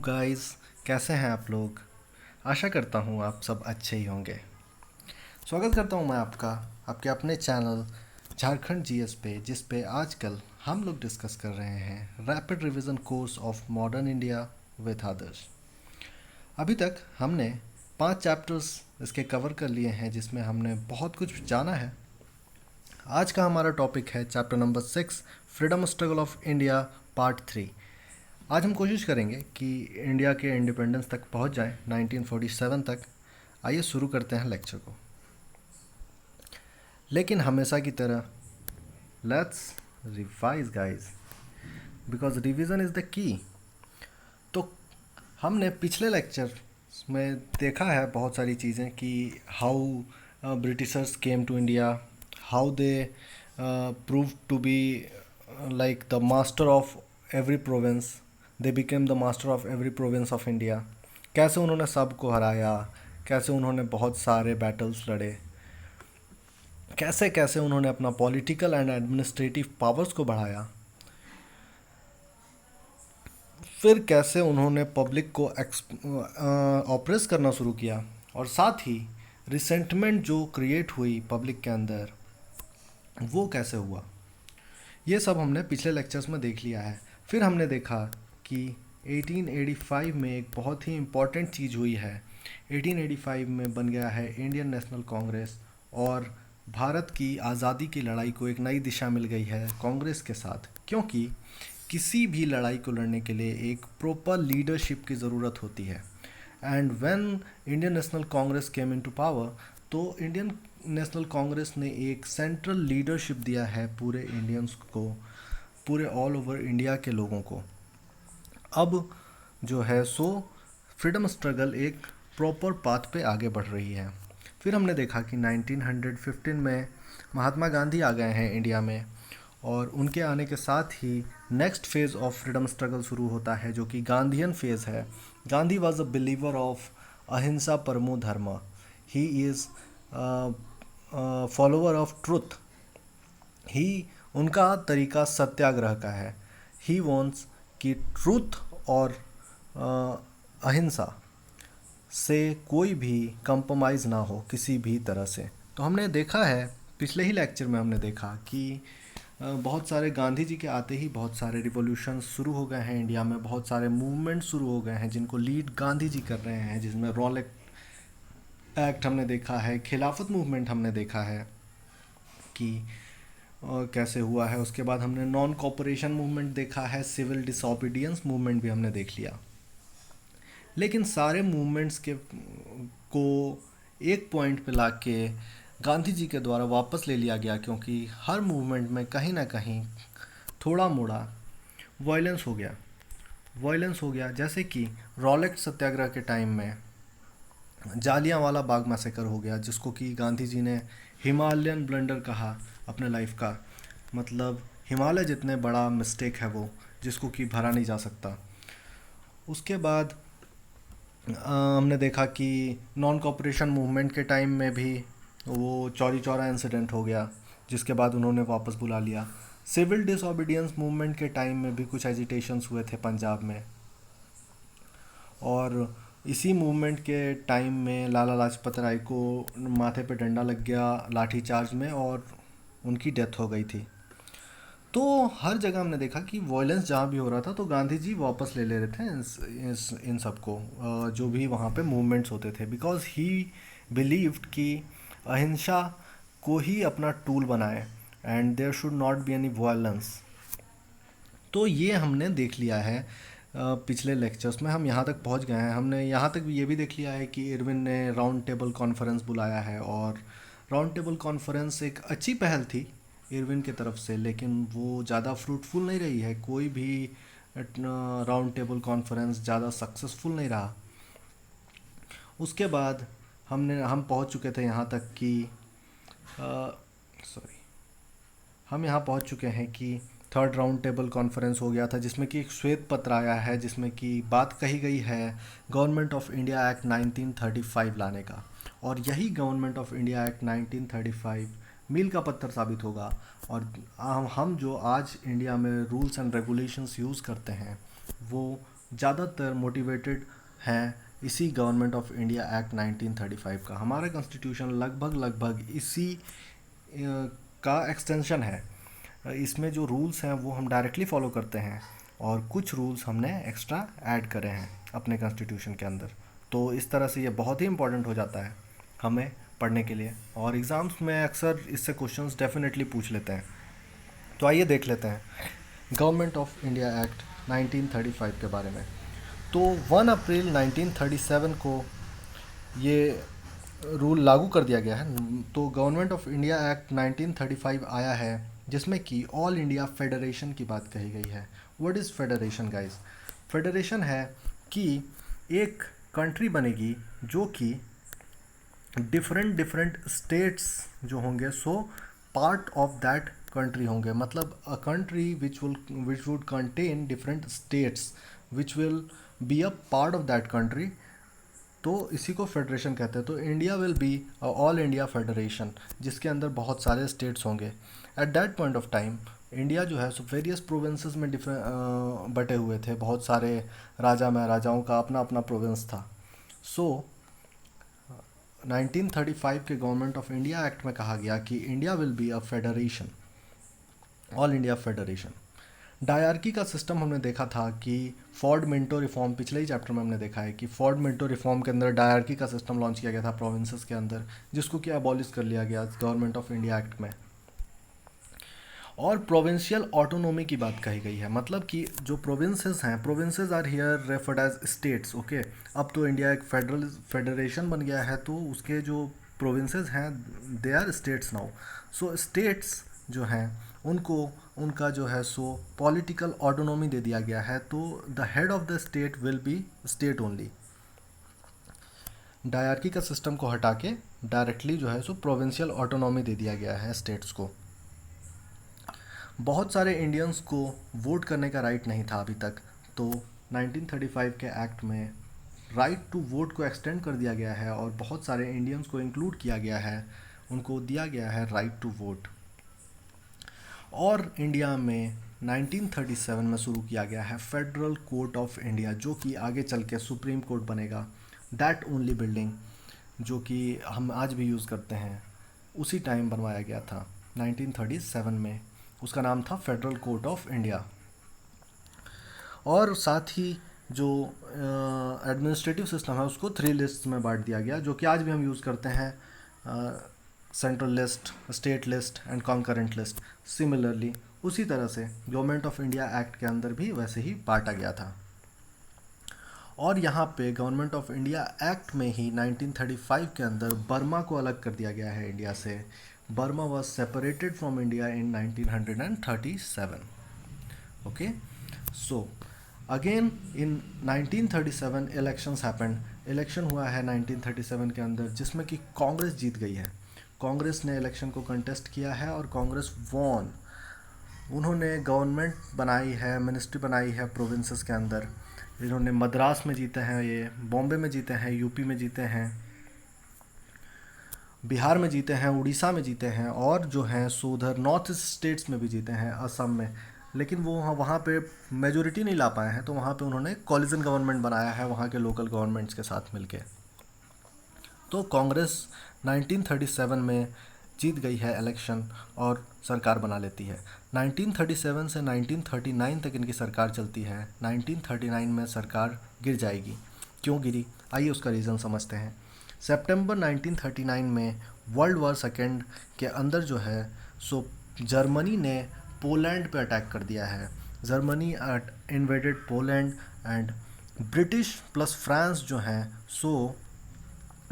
Guys, कैसे हैं आप लोग। आशा करता हूँ आप सब अच्छे ही होंगे। स्वागत करता हूँ मैं आपका आपके अपने चैनल झारखंड जीएस पे, जिस पे आजकल हम लोग डिस्कस कर रहे हैं rapid revision course of modern India with others. अभी तक हमने 5 चैप्टर्स इसके कवर कर लिए हैं, जिसमें हमने बहुत कुछ जाना है। आज का हमारा टॉपिक है chapter number 6, freedom struggle of India part 3। आज हम कोशिश करेंगे कि इंडिया के इंडिपेंडेंस तक पहुंच जाएं 1947 तक। आइए शुरू करते हैं लेक्चर को। लेकिन हमेशा की तरह let's revise guys, because revision is the key. तो हमने पिछले लेक्चर में देखा है बहुत सारी चीज़ें कि how Britishers came to India, how they prove to be like the master of every province, they became the master of every province of India। कैसे उन्होंने सबको हराया, कैसे उन्होंने बहुत सारे बैटल्स लड़े, कैसे कैसे उन्होंने अपना पॉलिटिकल एंड एडमिनिस्ट्रेटिव पावर्स को बढ़ाया, फिर कैसे उन्होंने पब्लिक को ऑप्रेस करना शुरू किया, और साथ ही रिसेंटमेंट जो क्रिएट हुई पब्लिक के अंदर वो कैसे हुआ। ये सब हमने पिछले लेक्चर्स में देख लिया है। फिर हमने देखा कि 1885 में एक बहुत ही इम्पॉर्टेंट चीज़ हुई है। 1885 में बन गया है इंडियन नेशनल कांग्रेस, और भारत की आज़ादी की लड़ाई को एक नई दिशा मिल गई है कांग्रेस के साथ, क्योंकि किसी भी लड़ाई को लड़ने के लिए एक प्रॉपर लीडरशिप की ज़रूरत होती है। And when Indian national Congress came into power, तो इंडियन नेशनल कांग्रेस ने एक सेंट्रल लीडरशिप दिया है पूरे इंडियंस को, पूरे ऑल ओवर इंडिया के लोगों को। अब जो है सो फ्रीडम स्ट्रगल एक प्रॉपर पाथ पे आगे बढ़ रही है। फिर हमने देखा कि 1915 में महात्मा गांधी आ गए हैं इंडिया में, और उनके आने के साथ ही next phase of freedom struggle शुरू होता है, जो कि गांधीयन फेज़ है। Gandhi was a believer of ahimsa paramo dharma. He is follower of truth. ही उनका तरीका सत्याग्रह का है। ही वॉन्ट्स कि ट्रुथ और अहिंसा से कोई भी कंप्रोमाइज़ ना हो किसी भी तरह से। तो हमने देखा है, पिछले ही लेक्चर में हमने देखा कि बहुत सारे गांधी जी के आते ही बहुत सारे रिवॉल्यूशन शुरू हो गए हैं इंडिया में, बहुत सारे मूवमेंट शुरू हो गए हैं जिनको लीड गांधी जी कर रहे हैं, जिसमें रॉलेट एक्ट हमने देखा है, खिलाफत मूवमेंट हमने देखा है कि कैसे हुआ है। उसके बाद हमने नॉन कॉपरेशन मूवमेंट देखा है, सिविल डिसोबीडियंस मूवमेंट भी हमने देख लिया। लेकिन सारे मूवमेंट्स के को एक पॉइंट पे लाके गांधी जी के द्वारा वापस ले लिया गया, क्योंकि हर मूवमेंट में कहीं ना कहीं थोड़ा मोड़ा वायलेंस हो गया। जैसे कि रॉलेट सत्याग्रह के टाइम में जालियांवाला बाग मैसेकर हो गया, जिसको कि गांधी जी ने हिमालयन ब्लंडर कहा अपने लाइफ का। मतलब हिमालय जितने बड़ा मिस्टेक है वो, जिसको कि भरा नहीं जा सकता। उसके बाद हमने देखा कि नॉन कॉपरेशन मूवमेंट के टाइम में भी वो चौरी चौरा इंसिडेंट हो गया, जिसके बाद उन्होंने वापस बुला लिया। सिविल डिसोबीडियंस मूवमेंट के टाइम में भी कुछ एजिटेशंस हुए थे पंजाब में, और इसी मूवमेंट के टाइम में लाला लाजपत राय को माथे पे डंडा लग गया लाठी चार्ज में, और उनकी डेथ हो गई थी। तो हर जगह हमने देखा कि वॉयलेंस जहाँ भी हो रहा था तो गांधी जी वापस ले रहे थे इन सबको, जो भी वहाँ पे मूवमेंट्स होते थे, बिकॉज ही बिलीव्ड कि अहिंसा को ही अपना टूल बनाए and there should not be any violence. तो ये हमने देख लिया है पिछले लेक्चर्स में। हम यहाँ तक पहुँच गए हैं। हमने यहाँ तक ये भी देख लिया है कि इरविन ने राउंड टेबल कॉन्फ्रेंस बुलाया है, और राउंड टेबल कॉन्फ्रेंस एक अच्छी पहल थी इरविन की तरफ से, लेकिन वो ज़्यादा फ्रूटफुल नहीं रही है। कोई भी राउंड टेबल कॉन्फ्रेंस ज़्यादा सक्सेसफुल नहीं रहा। उसके बाद हम पहुँच चुके थे यहाँ तक कि हम यहाँ पहुँच चुके हैं कि थर्ड राउंड टेबल कॉन्फ्रेंस हो गया था, जिसमें कि एक श्वेत पत्र आया है, जिसमें कि बात कही गई है गवर्नमेंट ऑफ इंडिया एक्ट 1935 लाने का। और यही गवर्नमेंट ऑफ इंडिया एक्ट 1935 मील का पत्थर साबित होगा, और हम जो आज इंडिया में रूल्स एंड रेगुलेशंस यूज़ करते हैं वो ज़्यादातर मोटिवेटेड हैं इसी गवर्नमेंट ऑफ इंडिया एक्ट 1935 का। हमारा कॉन्स्टिट्यूशन लगभग इसी का एक्सटेंशन है। इसमें जो रूल्स हैं वो हम डायरेक्टली फॉलो करते हैं और कुछ रूल्स हमने एक्स्ट्रा ऐड करे हैं अपने कॉन्स्टिट्यूशन के अंदर। तो इस तरह से ये बहुत ही इंपॉर्टेंट हो जाता है हमें पढ़ने के लिए, और एग्ज़ाम्स में अक्सर इससे क्वेश्चंस डेफिनेटली पूछ लेते हैं। तो आइए देख लेते हैं गवर्नमेंट ऑफ इंडिया एक्ट 1935 के बारे में। तो 1 अप्रैल 1937 को ये रूल लागू कर दिया गया है। तो गवर्नमेंट ऑफ इंडिया एक्ट 1935 आया है जिसमें कि ऑल इंडिया फेडरेशन की बात कही गई है। What is federation guys? Federation है कि एक कंट्री बनेगी जो कि डिफरेंट स्टेट्स जो होंगे so part of that country होंगे, मतलब a country which would contain different states which will be a part of that country, तो इसी को फेडरेशन कहते हैं। तो India will be all India federation जिसके अंदर बहुत सारे स्टेट्स होंगे। At that point of time India जो है सो वेरियस प्रोविंसेस में बटे हुए थे, बहुत सारे राजा महाराजाओं का अपना अपना प्रोविंस था। सो 1935 के गवर्नमेंट ऑफ इंडिया एक्ट में कहा गया कि India will be a federation, all India federation. Dyarchy का सिस्टम हमने देखा था कि फोर्ड मिंटो रिफॉर्म, पिछले ही चैप्टर में हमने देखा है कि फोर्ड मिंटो रिफॉर्म के अंदर डायरकी का सिस्टम लॉन्च किया गया था प्रोविंसेस के अंदर, जिसको कि अबॉलिश कर लिया गया गवर्नमेंट ऑफ इंडिया एक्ट में। और प्रोविंशियल ऑटोनोमी की बात कही गई है, मतलब कि जो प्रोविंसेस हैं, provinces are here referred as states. Okay, अब तो इंडिया एक फेडरेशन बन गया है तो उसके जो प्रोविंसेस हैं they are states now. So states जो हैं उनको उनका जो है सो पॉलिटिकल ऑटोनॉमी दे दिया गया है, तो the head of the state will be state only. Dyarchy का सिस्टम को हटा के डायरेक्टली जो है सो प्रोविंशियल ऑटोनॉमी दे दिया गया है स्टेट्स को। बहुत सारे इंडियंस को वोट करने का राइट नहीं था अभी तक, तो 1935 के एक्ट में राइट टू वोट को एक्सटेंड कर दिया गया है और बहुत सारे इंडियंस को इंक्लूड किया गया है, उनको दिया गया है राइट टू वोट। और इंडिया में 1937 में शुरू किया गया है फेडरल कोर्ट ऑफ इंडिया, जो कि आगे चल के सुप्रीम कोर्ट बनेगा। दैट ओनली बिल्डिंग जो कि हम आज भी यूज़ करते हैं, उसी टाइम बनवाया गया था 1937 में। उसका नाम था फेडरल कोर्ट ऑफ इंडिया। और साथ ही जो एडमिनिस्ट्रेटिव सिस्टम है उसको 3 लिस्ट में बांट दिया गया, जो कि आज भी हम यूज़ करते हैं, central list, state list and concurrent list. Similarly उसी तरह से गवर्नमेंट ऑफ इंडिया एक्ट के अंदर भी वैसे ही बांटा गया था। और यहाँ पे गवर्नमेंट ऑफ इंडिया एक्ट में ही 1935 के अंदर बर्मा को अलग कर दिया गया है इंडिया से। Burma was separated from India in 1937। Okay, so again in 1937 elections happened. Election हुआ है 1937 के अंदर जिसमें कि कांग्रेस जीत गई है। कांग्रेस ने इलेक्शन को कंटेस्ट किया है और कांग्रेस वॉन। उन्होंने गवर्नमेंट बनाई है, मिनिस्ट्री बनाई है प्रोविंसेस के अंदर। इन्होंने मद्रास में जीते हैं, ये बॉम्बे में जीते हैं, यूपी में जीते हैं, बिहार में जीते हैं, उड़ीसा में जीते हैं, और जो हैं सो उधर नॉर्थ ईस्ट स्टेट्स में भी जीते हैं, असम में। लेकिन वो वहाँ पे मेजोरिटी नहीं ला पाए हैं, तो वहाँ पे उन्होंने कॉलिजन गवर्नमेंट बनाया है वहाँ के लोकल गवर्नमेंट्स के साथ मिलके। तो कांग्रेस 1937 में जीत गई है इलेक्शन और सरकार बना लेती है। 1937 से 1939 तक इनकी सरकार चलती है। 1939 में सरकार गिर जाएगी। क्यों गिरी, आइए उसका रीज़न समझते हैं। सितंबर 1939 में वर्ल्ड वॉर सेकेंड के अंदर जो है सो जर्मनी ने पोलैंड पे अटैक कर दिया है। Germany invaded Poland and British plus France जो हैं सो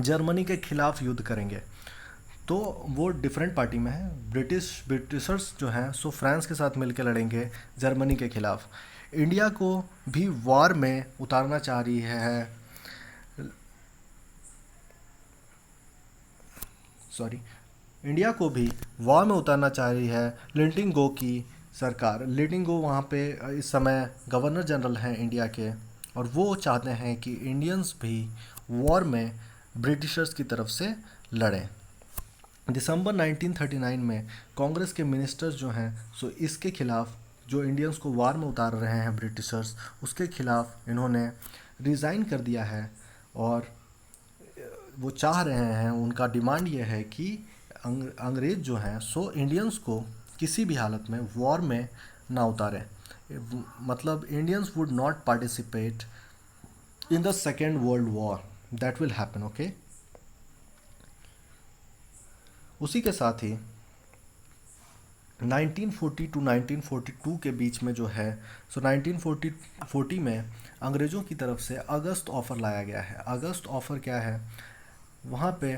जर्मनी के खिलाफ युद्ध करेंगे। तो वो डिफरेंट पार्टी में है। ब्रिटिशर्स जो हैं सो फ्रांस के साथ मिलकर लड़ेंगे जर्मनी के खिलाफ। इंडिया को भी वॉर में उतारना चाह रही है, इंडिया को भी वॉर में उतारना चाह रही है लिंटिंगो की सरकार। लिंटिंगो वहाँ पे इस समय गवर्नर जनरल हैं इंडिया के, और वो चाहते हैं कि इंडियंस भी वॉर में ब्रिटिशर्स की तरफ से लड़ें। दिसंबर 1939 में कांग्रेस के मिनिस्टर्स जो हैं सो इसके खिलाफ जो इंडियंस को वार में उतार रहे हैं ब्रिटिशर्स, उसके खिलाफ इन्होंने रिज़ाइन कर दिया है। और वो चाह रहे हैं, उनका डिमांड ये है कि अंग्रेज़ जो हैं सो इंडियंस को किसी भी हालत में वॉर में ना उतारें। मतलब Indians would not participate in the second world war that will happen. Okay, उसी के साथ ही 1940 टू 1942 के बीच में जो है सो 1940 में अंग्रेज़ों की तरफ से अगस्त ऑफ़र लाया गया है। अगस्त ऑफ़र क्या है, वहाँ पे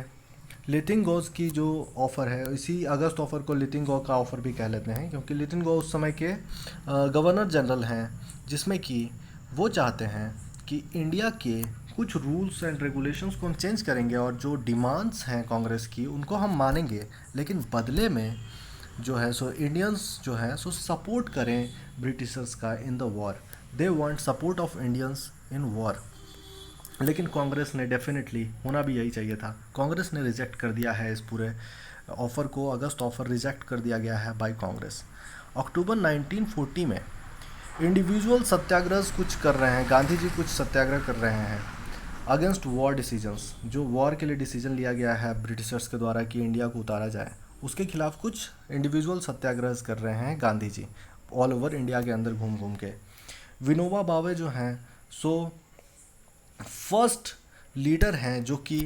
लिटिंगोज की जो ऑफ़र है, इसी अगस्त ऑफ़र को लिटिंगो का ऑफ़र भी कह लेते हैं, क्योंकि लिटिंगो उस समय के गवर्नर जनरल हैं, जिसमें कि वो चाहते हैं कि इंडिया के कुछ रूल्स एंड रेगुलेशंस को हम चेंज करेंगे और जो डिमांड्स हैं कांग्रेस की उनको हम मानेंगे, लेकिन बदले में जो है सो इंडियंस जो है सो सपोर्ट करें ब्रिटिशर्स का in the war. They want support of Indians in war. लेकिन कांग्रेस ने डेफिनेटली, होना भी यही चाहिए था, कांग्रेस ने रिजेक्ट कर दिया है इस पूरे ऑफ़र को। अगस्त ऑफ़र रिजेक्ट कर दिया गया है बाय कांग्रेस। अक्टूबर 1940 में इंडिविजुअल सत्याग्रह कुछ कर रहे हैं, गांधी जी कुछ सत्याग्रह कर रहे हैं अगेंस्ट वॉर डिसीजंस। जो वॉर के लिए डिसीजन लिया गया है ब्रिटिशर्स के द्वारा कि इंडिया को उतारा जाए, उसके खिलाफ कुछ इंडिविजुअल सत्याग्रह कर रहे हैं Gandhi ji all over India के अंदर घूम घूम के। विनोबा भावे जो हैं सो फर्स्ट लीडर हैं जो कि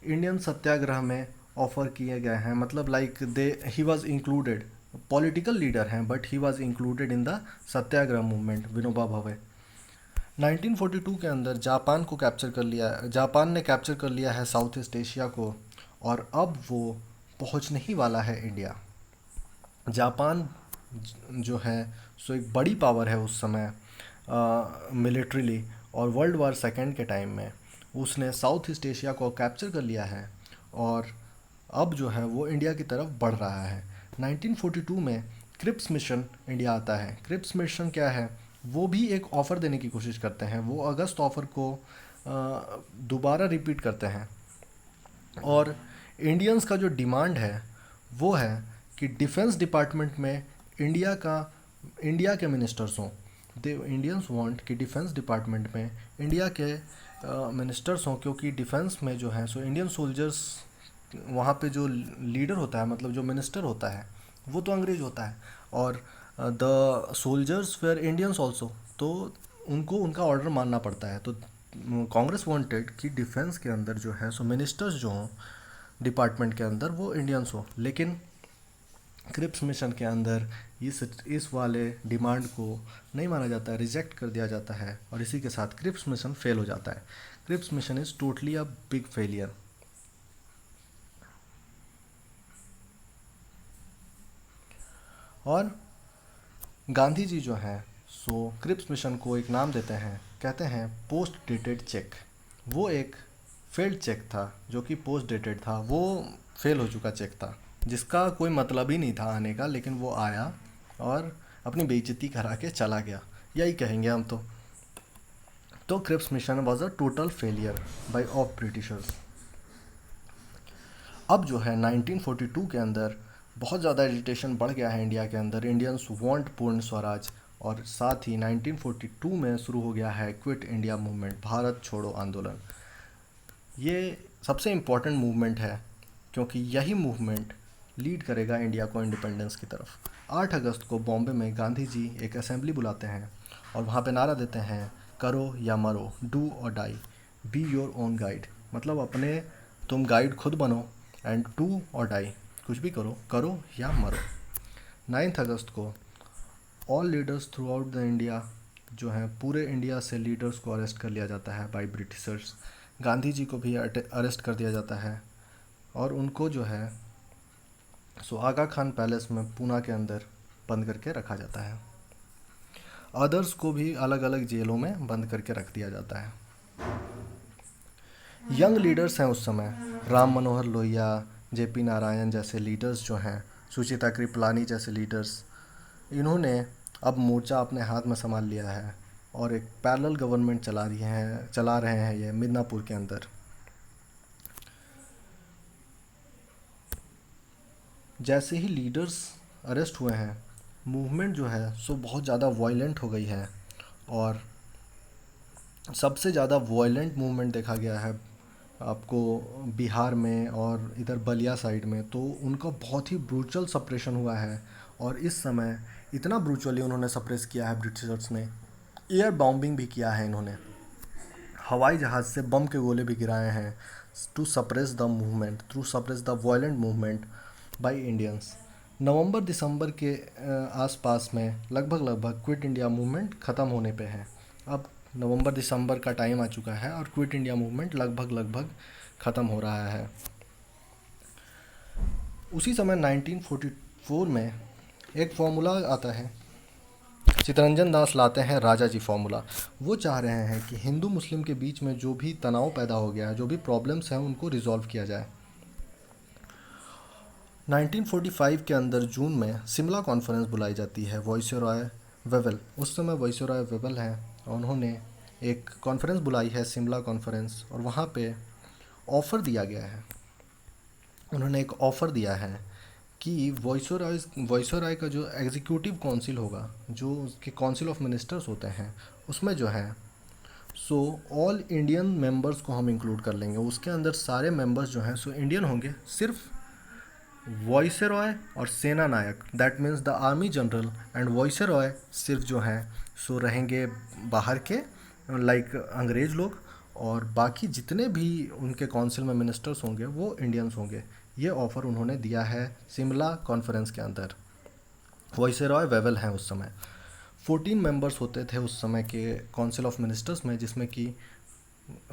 इंडियन सत्याग्रह में ऑफ़र किए गए हैं। मतलब like they he was included, political leader हैं but he was included in the satyagraha movement, Vinoba Bhave. 1942 के अंदर जापान को कैप्चर कर लिया, जापान ने कैप्चर कर लिया है साउथ ईस्ट एशिया को, और अब वो पहुंचने ही वाला है इंडिया। जापान जो है सो एक बड़ी पावर है उस समय मिलिट्रीली, और वर्ल्ड वार सेकेंड के टाइम में उसने साउथ ईस्ट एशिया को कैप्चर कर लिया है और अब जो है वो इंडिया की तरफ बढ़ रहा है। 1942 में क्रिप्स मिशन इंडिया आता है। क्रिप्स मिशन क्या है, वो भी एक ऑफ़र देने की कोशिश करते हैं। वो अगस्त ऑफ़र को दोबारा रिपीट करते हैं, और इंडियंस का जो डिमांड है वो है कि डिफेंस डिपार्टमेंट में इंडिया के मिनिस्टर्स हों। दे इंडियंस वांट कि डिफेंस डिपार्टमेंट में इंडिया के मिनिस्टर्स हों, क्योंकि डिफेंस में जो है सो इंडियन सोल्जर्स, वहाँ पे जो लीडर होता है, मतलब जो मिनिस्टर होता है, वो तो अंग्रेज होता है, और the soldiers were Indians also, तो उनको उनका ऑर्डर मानना पड़ता है। तो कांग्रेस वांटेड कि डिफेंस के अंदर जो है सो मिनिस्टर्स जो हों डिपार्टमेंट के अंदर वो इंडियंस हो। लेकिन क्रिप्स मिशन के अंदर इस वाले डिमांड को नहीं माना जाता है, रिजेक्ट कर दिया जाता है, और इसी के साथ क्रिप्स मिशन फेल हो जाता है। Cripps mission is totally a big failure. और गांधी जी जो हैं सो क्रिप्स मिशन को एक नाम देते हैं, कहते हैं पोस्ट डेटेड चेक। वो एक फेल्ड चेक था, जो कि पोस्ट डेटेड था, वो फेल हो चुका चेक था, जिसका कोई मतलब ही नहीं था आने का, लेकिन वो आया और अपनी बेइज्जती करा के चला गया, यही कहेंगे हम तो Cripps mission was a total failure by of Britishers. अब जो है 1942 के अंदर बहुत ज़्यादा एजिटेशन बढ़ गया है इंडिया के अंदर। इंडियंस वांट पूर्ण स्वराज, और साथ ही 1942 में शुरू हो गया है क्विट इंडिया मूवमेंट, भारत छोड़ो आंदोलन। ये सबसे इम्पॉर्टेंट मूवमेंट है, क्योंकि यही मूवमेंट लीड करेगा इंडिया को इंडिपेंडेंस की तरफ। 8 अगस्त को बॉम्बे में गांधी जी एक असेंबली बुलाते हैं और वहाँ पे नारा देते हैं, करो या मरो, do or die, be your own guide. मतलब अपने तुम गाइड खुद बनो, एंड डू और डाई, कुछ भी करो, करो या मरो। 9 अगस्त को all leaders through out the India, जो हैं पूरे इंडिया से लीडर्स को अरेस्ट कर लिया जाता है बाय ब्रिटिशर्स। गांधी जी को भी अरेस्ट कर दिया जाता है, और उनको जो है सो आगा खान पैलेस में पूना के अंदर बंद करके रखा जाता है। अदर्स को भी अलग अलग जेलों में बंद करके रख दिया जाता है। यंग लीडर्स हैं उस समय, राम मनोहर लोहिया, जेपी नारायण जैसे लीडर्स जो हैं, सुचिता कृपलानी जैसे लीडर्स, इन्होंने अब मोर्चा अपने हाथ में संभाल लिया है और एक पैरेलल गवर्नमेंट चला रहे हैं ये मिदनापुर के अंदर। जैसे ही लीडर्स अरेस्ट हुए हैं मूवमेंट जो है सो बहुत ज़्यादा वायलेंट हो गई है, और सबसे ज़्यादा वायलेंट मूवमेंट देखा गया है आपको बिहार में और इधर बलिया साइड में। तो उनका बहुत ही ब्रूटल सप्रेशन हुआ है, और इस समय इतना ब्रूटली उन्होंने सप्रेस किया है ब्रिटिशर्स ने, एयर बॉम्बिंग भी किया है इन्होंने, हवाई जहाज़ से बम के गोले भी गिराए हैं, to suppress the movement, to suppress the violent movement by Indians. नवंबर दिसंबर के आसपास में लगभग क्विट इंडिया मूवमेंट ख़त्म होने पे है। अब नवंबर दिसंबर का टाइम आ चुका है और क्विट इंडिया मूवमेंट लगभग ख़त्म हो रहा है। उसी समय 1944 में एक फॉर्मूला आता है, चित्तरंजन दास लाते हैं राजा जी फार्मूला। वो चाह रहे हैं कि हिंदू मुस्लिम के बीच में जो भी तनाव पैदा हो गया है, जो भी प्रॉब्लम्स हैं, उनको रिजॉल्व किया जाए। 1945 के अंदर जून में शिमला कॉन्फ्रेंस बुलाई जाती है, वाइसरॉय वेवल, उस समय वाइसरॉय वेवल हैं, और उन्होंने एक कॉन्फ्रेंस बुलाई है, शिमला कॉन्फ्रेंस, और वहाँ पे ऑफ़र दिया गया है, उन्होंने एक ऑफ़र दिया है कि वाइसरॉय का जो एग्जीक्यूटिव काउंसिल होगा, जो उसके काउंसिल ऑफ मिनिस्टर्स होते हैं, उसमें जो है सो ऑल इंडियन मेंबर्स को हम इंक्लूड कर लेंगे। उसके अंदर सारे मेंबर्स जो हैं सो इंडियन होंगे, सिर्फ वाइसरॉय और सेना नायक, that means the army general and viceroy सिर्फ जो हैं सो रहेंगे बाहर के, लाइक अंग्रेज़ लोग, और बाकी जितने भी उनके काउंसिल में मिनिस्टर्स होंगे वो इंडियंस होंगे। ये ऑफ़र उन्होंने दिया है शिमला कॉन्फ्रेंस के अंदर। वाइसरॉय वेवल हैं उस समय। 14 मेंबर्स होते थे उस समय के काउंसिल ऑफ मिनिस्टर्स में, जिसमें कि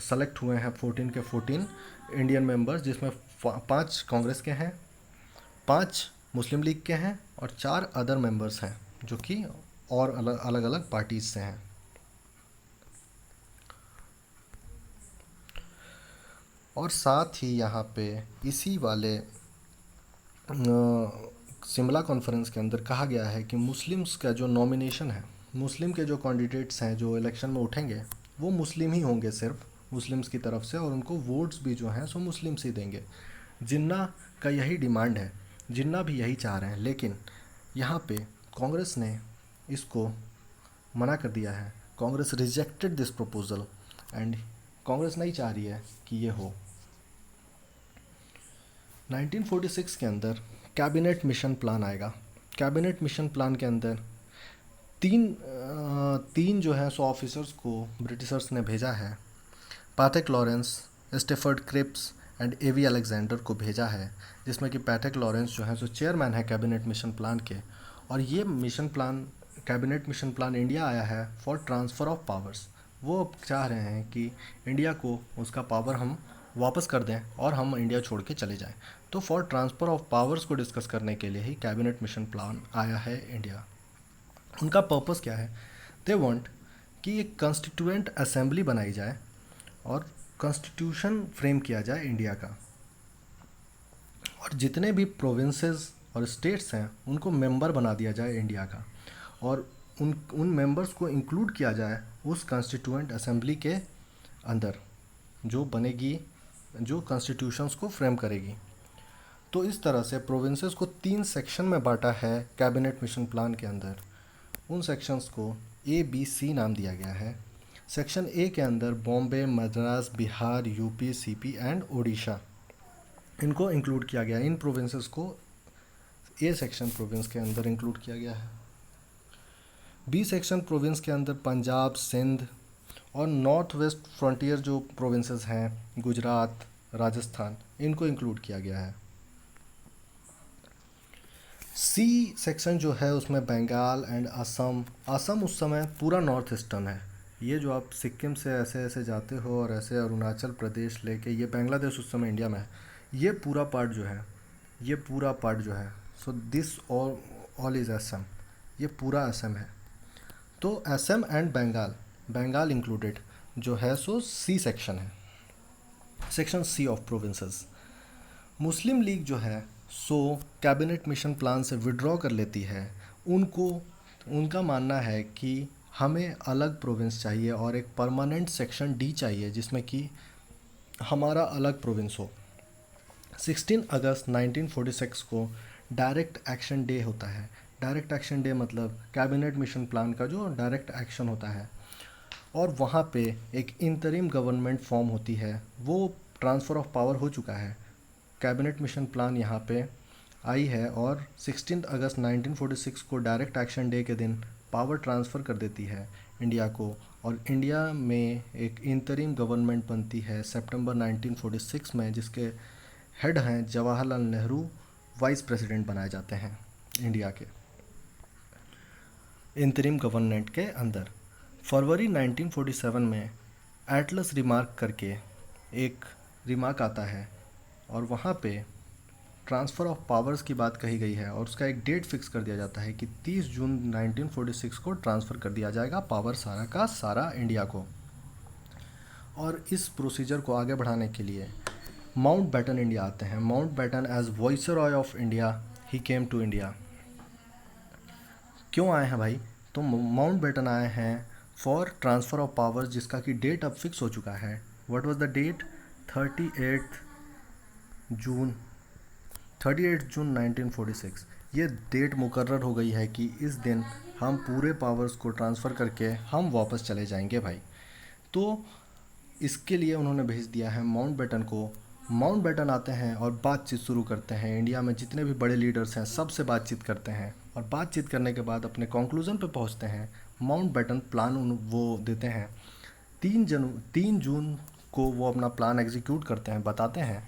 सेलेक्ट हुए हैं 14 के 14 इंडियन मेंबर्स, जिसमें 5 कांग्रेस के हैं, 5 मुस्लिम लीग के हैं, और 4 अदर मेंबर्स हैं जो कि और अलग अलग पार्टीज से हैं। और साथ ही यहाँ पे इसी वाले शिमला कॉन्फ्रेंस के अंदर कहा गया है कि मुस्लिम्स का जो नॉमिनेशन है, मुस्लिम के जो कैंडिडेट्स हैं जो इलेक्शन में उठेंगे, वो मुस्लिम ही होंगे, सिर्फ मुस्लिम्स की तरफ से, और उनको वोट्स भी जो हैं सो मुस्लिम्स ही देंगे। जिन्ना का यही डिमांड है, जिन्ना भी यही चाह रहे हैं, लेकिन यहाँ पे कांग्रेस ने इसको मना कर दिया है। Congress rejected this proposal, and Congress नहीं चाह रही है कि ये हो। 1946 के अंदर कैबिनेट मिशन प्लान आएगा। कैबिनेट मिशन प्लान के अंदर तीन जो है सो ऑफिसर्स को ब्रिटिशर्स ने भेजा है। Patrick Lawrence, Stafford Cripps and A V Alexander को भेजा है, जिसमें कि पैट्रिक लॉरेंस जो है सो चेयरमैन है कैबिनेट मिशन प्लान के। और ये mission plan, cabinet mission plan India आया है फॉर ट्रांसफ़र ऑफ पावर्स। वो अब चाह रहे हैं कि इंडिया को उसका पावर हम वापस कर दें और हम इंडिया छोड़ के चले जाएं। तो फॉर ट्रांसफ़र ऑफ पावर्स को डिस्कस करने के लिए ही कैबिनेट मिशन प्लान आया है इंडिया। उनका पर्पस क्या है? दे वांट कि एक कॉन्स्टिट्यूएंट असेंबली बनाई जाए और कॉन्स्टिट्यूशन फ्रेम किया जाए इंडिया का, और जितने भी प्रोविंसेस और स्टेट्स हैं उनको मेंबर बना दिया जाए इंडिया का, और उन मेंबर्स को इंक्लूड किया जाए उस कॉन्स्टिट्यूएंट असेंबली के अंदर जो बनेगी, जो कॉन्स्टिट्यूशंस को फ्रेम करेगी। तो इस तरह से प्रोविंसेस को 3 सेक्शन में बांटा है कैबिनेट मिशन प्लान के अंदर। उन सेक्शंस को ABC नाम दिया गया है। सेक्शन ए के अंदर Bombay, Madras, Bihar, UP, CP and Odisha, इनको इंक्लूड किया गया। इन प्रोविंसेस को ए सेक्शन प्रोविंस के अंदर इंक्लूड किया गया है। बी सेक्शन प्रोविंस के अंदर पंजाब, सिंध और नॉर्थ वेस्ट फ्रंटियर जो प्रोविंसेस हैं, गुजरात, राजस्थान, इनको इंक्लूड किया गया है। सी सेक्शन जो है उसमें बंगाल एंड असम, असम उस समय पूरा नॉर्थ ईस्टर्न है। ये जो आप सिक्किम से ऐसे ऐसे जाते हो और ऐसे अरुणाचल प्रदेश लेके ये बांग्लादेश उस समय इंडिया में है, ये पूरा पार्ट जो है, ये पूरा पार्ट जो है, so this all is Assam, ये असम असम है। तो असम एंड बंगाल, बंगाल इंक्लूडेड जो है सो सी सेक्शन है, section C of provinces. Muslim League जो है सो कैबिनेट मिशन प्लान से विड्रॉ कर लेती है। उनको, उनका मानना है कि हमें अलग प्रोविंस चाहिए और एक परमानेंट सेक्शन डी चाहिए जिसमें कि हमारा अलग प्रोविंस हो। 16 अगस्त 1946 को डायरेक्ट एक्शन डे होता है। डायरेक्ट एक्शन डे मतलब कैबिनेट मिशन प्लान का जो डायरेक्ट एक्शन होता है, और वहाँ पे एक इंतरिम गवर्नमेंट फॉर्म होती है। वो ट्रांसफ़र ऑफ पावर हो चुका है। कैबिनेट मिशन प्लान यहाँ पे आई है और 16 अगस्त 1946 को डायरेक्ट एक्शन डे के दिन पावर ट्रांसफ़र कर देती है इंडिया को, और इंडिया में एक इंतरिम गवर्नमेंट बनती है सितंबर 1946 में, जिसके हेड हैं जवाहरलाल नेहरू, वाइस प्रेसिडेंट बनाए जाते हैं इंडिया के इंतरिम गवर्नमेंट के अंदर। फरवरी 1947 में एटलस रिमार्क करके एक रिमार्क आता है और वहाँ पे ट्रांसफ़र ऑफ पावर्स की बात कही गई है, और उसका एक डेट फिक्स कर दिया जाता है कि 30 जून 1946 को ट्रांसफ़र कर दिया जाएगा पावर सारा का सारा इंडिया को। और इस प्रोसीजर को आगे बढ़ाने के लिए माउंट बैटन इंडिया आते हैं। Mountbatten as viceroy of India he came to India. क्यों आए हैं भाई? तो माउंट बैटन आए हैं फॉर ट्रांसफ़र ऑफ पावर्स, जिसका कि डेट अब फिक्स हो चुका है। What was the date? 38 June 1946। ये डेट मुकर्रर हो गई है कि इस दिन हम पूरे पावर्स को ट्रांसफ़र करके हम वापस चले जाएंगे भाई। तो इसके लिए उन्होंने भेज दिया है माउंट बैटन को। माउंट बैटन आते हैं और बातचीत शुरू करते हैं। इंडिया में जितने भी बड़े लीडर्स हैं सबसे बातचीत करते हैं, और बातचीत करने के बाद अपने कंक्लूज़न पे पहुंचते हैं। माउंट बैटन प्लान वो देते हैं। 3 जून को वो अपना प्लान एग्जीक्यूट करते हैं, बताते हैं,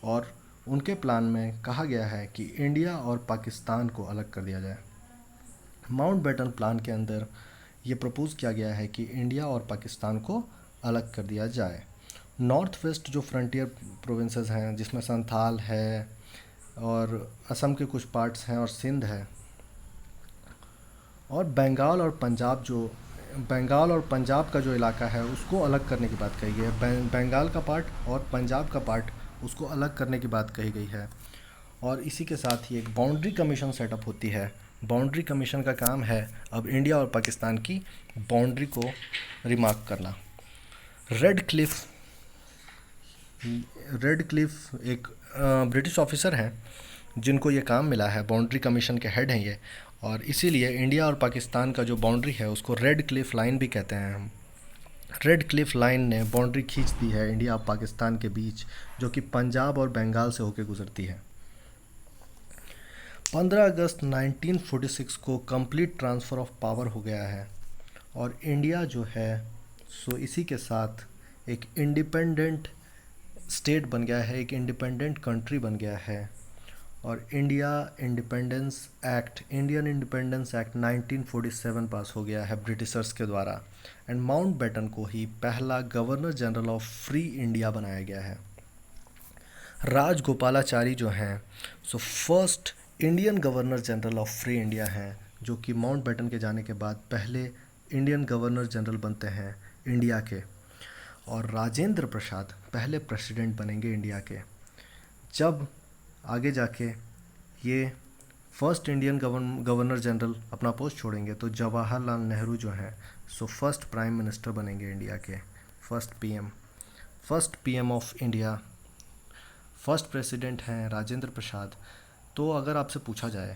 और उनके प्लान में कहा गया है कि इंडिया और पाकिस्तान को अलग कर दिया जाए। माउंट बैटन प्लान के अंदर ये प्रपोज़ किया गया है कि इंडिया और पाकिस्तान को अलग कर दिया जाए। नॉर्थ वेस्ट जो फ्रंटियर प्रोविंसेस हैं, जिसमें संथाल है और असम के कुछ पार्ट्स हैं और सिंध है, और बंगाल और पंजाब का जो इलाका है उसको अलग करने की बात कही गई है। बंगाल का पार्ट और पंजाब का पार्ट उसको अलग करने की बात कही गई है। और इसी के साथ ही एक बाउंड्री कमीशन सेटअप होती है। बाउंड्री कमीशन का काम है अब इंडिया और पाकिस्तान की बाउंड्री को रिमार्क करना। रेड क्लिफ एक ब्रिटिश ऑफिसर हैं जिनको ये काम मिला है, बाउंड्री कमीशन के हेड हैं ये, और इसीलिए इंडिया और पाकिस्तान का जो बाउंड्री है उसको रेड क्लिफ लाइन भी कहते हैं हम। रेड क्लिफ लाइन ने बाउंड्री खींच दी है इंडिया और पाकिस्तान के बीच, जो कि पंजाब और बंगाल से होकर गुजरती है। 15 अगस्त 1946 को कंप्लीट ट्रांसफ़र ऑफ पावर हो गया है, और इंडिया जो है सो इसी के साथ एक इंडिपेंडेंट स्टेट बन गया है, एक इंडिपेंडेंट कंट्री बन गया है। और इंडियन इंडिपेंडेंस एक्ट 1947 पास हो गया है ब्रिटिशर्स के द्वारा, एंड माउंट बैटन को ही पहला governor general of free India बनाया गया है। राजगोपालाचारी जो हैं so first Indian governor general of free India हैं, जो कि माउंट बैटन के जाने के बाद पहले इंडियन गवर्नर जनरल बनते हैं इंडिया के। और राजेंद्र प्रसाद पहले प्रेसिडेंट बनेंगे इंडिया के। जब आगे जाके ये फर्स्ट इंडियन गवर्नर जनरल अपना पोस्ट छोड़ेंगे तो जवाहरलाल नेहरू जो हैं सो फर्स्ट प्राइम मिनिस्टर बनेंगे इंडिया के, first PM of India. First president हैं राजेंद्र प्रसाद। तो अगर आपसे पूछा जाए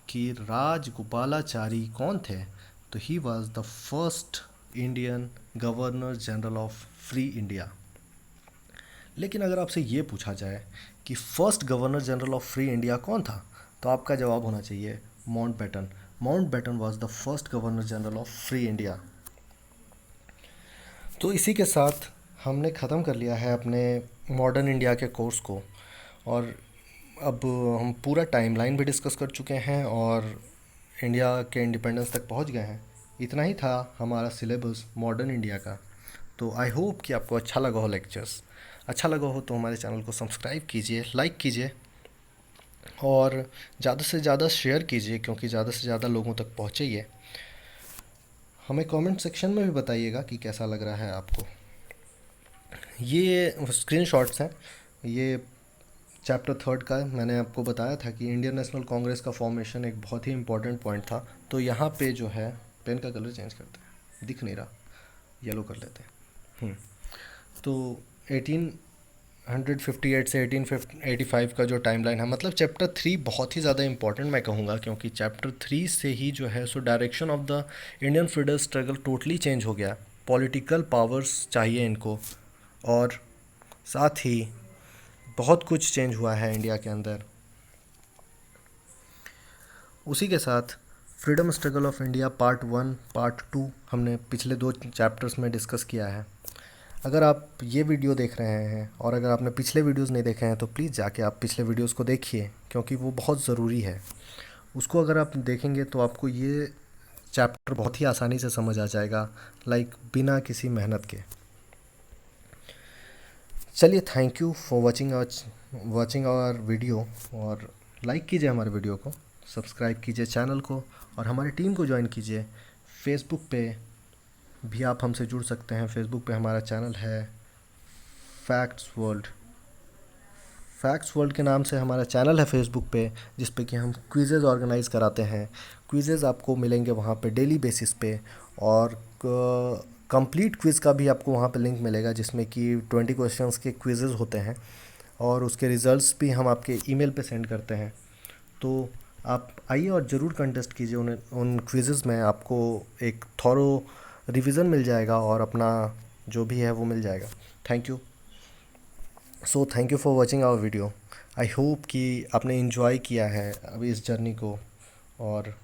कि राजगोपालाचारी कौन थे, तो he was the first Indian governor general of free India. लेकिन अगर आपसे ये पूछा जाए कि first governor general of free India कौन था, तो आपका जवाब होना चाहिए Mountbatten. Mountbatten was the first governor general of free India. तो इसी के साथ हमने ख़त्म कर लिया है अपने मॉडर्न इंडिया के कोर्स को, और अब हम पूरा टाइमलाइन भी डिस्कस कर चुके हैं और इंडिया के इंडिपेंडेंस तक पहुंच गए हैं। इतना ही था हमारा सिलेबस मॉडर्न इंडिया का। तो आई होप कि आपको अच्छा लगा हो लेक्चर्स। अच्छा लगा हो तो हमारे चैनल को सब्सक्राइब कीजिए, लाइक कीजिए, और ज़्यादा से ज़्यादा शेयर कीजिए, क्योंकि ज़्यादा से ज़्यादा लोगों तक पहुँचे ये। हमें कमेंट सेक्शन में भी बताइएगा कि कैसा लग रहा है आपको। ये स्क्रीनशॉट्स हैं, ये चैप्टर 3 का मैंने आपको बताया था कि इंडियन नेशनल कांग्रेस का फॉर्मेशन एक बहुत ही इंपॉर्टेंट पॉइंट था। तो यहाँ पे जो है पेन का कलर चेंज करते हैं, दिख नहीं रहा, येलो कर लेते हैं। तो 1858 से 1885 का जो टाइमलाइन है, मतलब चैप्टर 3 बहुत ही ज़्यादा इम्पोर्टेंट मैं कहूँगा, क्योंकि चैप्टर 3 से ही जो है so direction of the Indian freedom struggle totally change हो गया। पॉलिटिकल पावर्स चाहिए इनको, और साथ ही बहुत कुछ चेंज हुआ है इंडिया के अंदर। उसी के साथ freedom struggle of India part 1 part 2 हमने पिछले 2 चैप्टर्स में डिस्कस किया है। अगर आप ये वीडियो देख रहे हैं और अगर आपने पिछले वीडियोस नहीं देखे हैं तो प्लीज़ जाके आप पिछले वीडियोस को देखिए, क्योंकि वो बहुत ज़रूरी है। उसको अगर आप देखेंगे तो आपको ये चैप्टर बहुत ही आसानी से समझ आ जाएगा, लाइक बिना किसी मेहनत के। चलिए, thank you for watching our video, और लाइक कीजिए हमारे वीडियो को, सब्सक्राइब कीजिए चैनल को, और हमारी टीम को ज्वाइन कीजिए। फेसबुक पे भी आप हमसे जुड़ सकते हैं। फेसबुक पे हमारा चैनल है फैक्ट्स वर्ल्ड के नाम से हमारा चैनल है फेसबुक पे, जिस पे कि हम क्विज़ेज़ ऑर्गेनाइज़ कराते हैं। क्विज़ेज़ आपको मिलेंगे वहाँ पे डेली बेसिस पे, और कंप्लीट क्विज़ का भी आपको वहाँ पे लिंक मिलेगा, जिसमें कि 20 क्वेश्चंस के क्विज़ेज़ होते हैं, और उसके रिज़ल्ट्स भी हम आपके ईमेल पे सेंड करते हैं। तो आप आइए और ज़रूर कंटेस्ट कीजिए उन क्विज़ेज़ में। आपको एक थॉरो रिवीजन मिल जाएगा और अपना जो भी है वो मिल जाएगा। Thank you for watching our video. I hope कि आपने इन्जॉय किया है अभी इस जर्नी को, और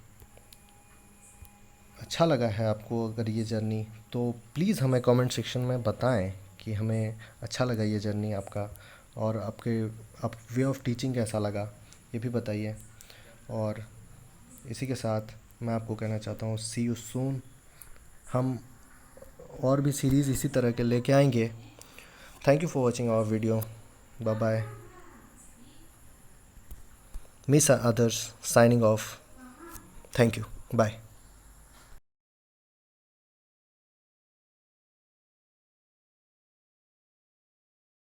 अच्छा लगा है आपको अगर ये जर्नी, तो प्लीज़ हमें कमेंट सेक्शन में बताएं कि हमें अच्छा लगा ये जर्नी आपका, और आप वे ऑफ टीचिंग कैसा लगा ये भी बताइए। और इसी के साथ मैं आपको कहना चाहता हूँ, सी यू सून। हम और भी सीरीज़ इसी तरह के लेके आएंगे। Thank you for watching our video. Bye bye. Miss Others signing off. Thank you. Bye.